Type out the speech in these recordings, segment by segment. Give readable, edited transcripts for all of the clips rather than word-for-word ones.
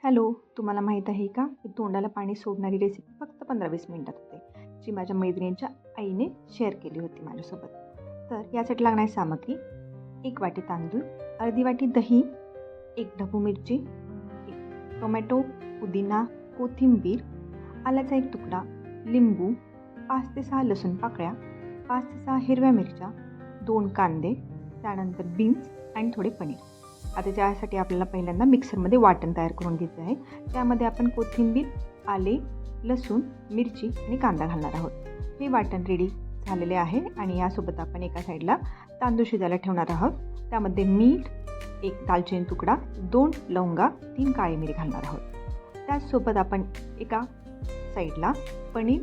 Hello, तुम्हाला माहीत आहे का की तोंडाला पाणी सोडणारी रेसिपी फक्त 15-20 मिनिटात होते, जी माझ्या मैत्रिणीच्या आईने शेअर केली होती माझ्यासोबत. तर यासाठी लागणारी सामग्री: 1 वाटी तांदूळ, अर्धी वाटी दही, 1 ढबू मिरची, 1 टोमॅटो, पुदिना, कोथिंबीर, आल्याचा 1 तुकडा, लिंबू, 5 ते 6 लसूण पाकळ्या, 5 ते 6 हिरव्या मिरच्या, 2 कांदे, त्यानंतर बीन्स आणि थोडे पनीर. आता ज्यासाठी आपल्याला पहिल्यांदा मिक्सरमध्ये वाटण तयार करून घ्यायचं आहे. त्यामध्ये आपण कोथिंबीर, आले, लसूण, मिरची आणि कांदा घालणार आहोत. हे वाटण रेडी झालेले आहे आणि यासोबत आपण एका साईडला तांदूळ शिजायला ठेवणार आहोत. त्यामध्ये मीठ, 1 दालचिनी तुकडा, 2 लवंगा, 3 काळी मिरी घालणार आहोत. त्याचसोबत आपण एका साईडला पनीर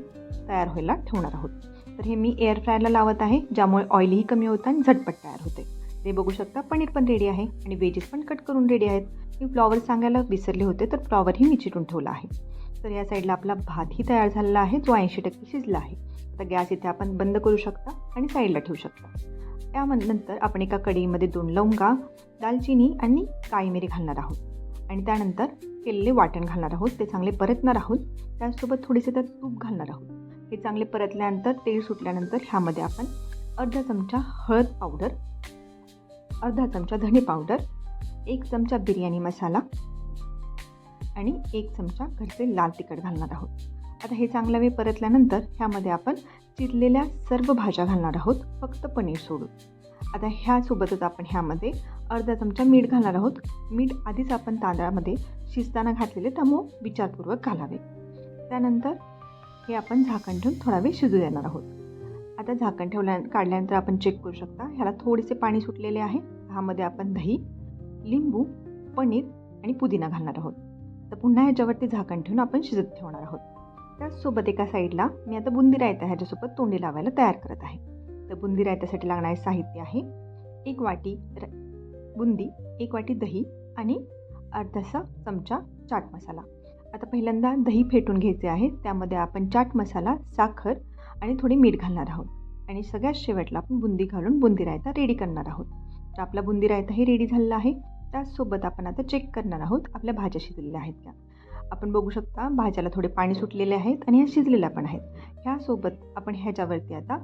तयार व्हायला ठेवणार आहोत. तर हे मी एअर फ्रायरला लावत आहे, ज्यामुळे ऑइलही कमी होतं आणि झटपट तयार होते. ते बघू शकता, पनीर पण रेडी आहे आणि व्हेजेस पण कट करून रेडी आहेत. मी फ्लॉवर सांगायला विसरले होते, तर फ्लॉवरही मी चिरून ठेवला आहे. तर या साईडला आपला भातही तयार झालेला आहे, जो 80% शिजला आहे. आता गॅस इथे आपण बंद करू शकता आणि साईडला ठेवू शकता. त्यानंतर आपण एका कढईमध्ये 2 लवंगा, दालचिनी आणि काळी मिरी घालणार आहोत आणि त्यानंतर केलेले वाटण घालणार आहोत. ते चांगले परतणार आहोत. त्याचसोबत थोडेसे त्यात तूप घालणार आहोत. हे चांगले परतल्यानंतर, तेल सुटल्यानंतर ह्यामध्ये आपण अर्धा चमचा हळद पावडर, अर्धा चमचा धणे पावडर, 1 चमचा बिर्याणी मसाला आणि 1 चमचा घरचे लाल तिखट घालणार आहोत. आता हे चांगला वेळ परतल्यानंतर ह्यामध्ये आपण चिरलेल्या सर्व भाज्या घालणार आहोत, फक्त पनीर सोडून. आता ह्यासोबतच आपण ह्यामध्ये अर्धा चमचा मीठ घालणार आहोत. मीठ आधीच आपण तांदळामध्ये शिजताना घातलेले, त्यामुळे विचारपूर्वक घालावे. त्यानंतर हे आपण झाकण ठेवून थोडा वेळ शिजू देणार आहोत. आता झाकण काढल्यानंतर आपण चेक करू शकता, ह्याला थोडेसे पाणी सुटलेले आहे. ह्यामध्ये आपण दही, लिंबू, पनीर आणि पुदिना घालणार आहोत. तर पुन्हा ह्याच्यावरती झाकण ठेवून आपण शिजत ठेवणार आहोत. त्याचसोबत एका साईडला मी आता बुंदी रायता ह्याच्यासोबत तोंडी लावायला तयार करत आहे. तर बुंदी रायत्यासाठी लागणारे साहित्य आहे: 1 वाटी बुंदी, 1 वाटी दही आणि अर्धासा चमचा चाट मसाला. आता पहिल्यांदा दही फेटून घ्यायचे आहे. त्यामध्ये आपण चाट मसाला, साखर आणि थोडे मीठ घालणार आहोत आणि सगळ्यात शेवटला आपण बुंदी घालून बुंदी रायता रेडी करणार आहोत. तर आपला बुंदी रायताही रेडी झालेला आहे. त्याचसोबत आपण आता चेक करणार आहोत आपल्या भाज्या शिजलेल्या आहेत का. आपण बघू शकता, भाज्याला थोडे पाणी सुटलेले आहेत आणि ह्या शिजलेल्या पण आहेत. ह्यासोबत आपण ह्याच्यावरती आता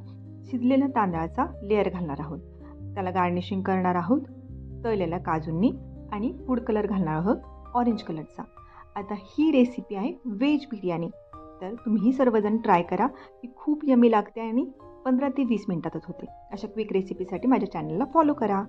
शिजलेल्या तांदळाचा लेअर घालणार आहोत. त्याला गार्निशिंग करणार आहोत तळलेल्या काजूंनी आणि फूड कलर घालणार आहोत, ऑरेंज कलरचा. आता ही रेसिपी आहे व्हेज बिर्याणी. तर तुम्हीही सर्वजण ट्राय करा. ही खूप यमी लागते आणि 15 ते 20 मिनिटातच होते. अशा क्विक रेसिपीसाठी माझ्या चॅनलला फॉलो करा.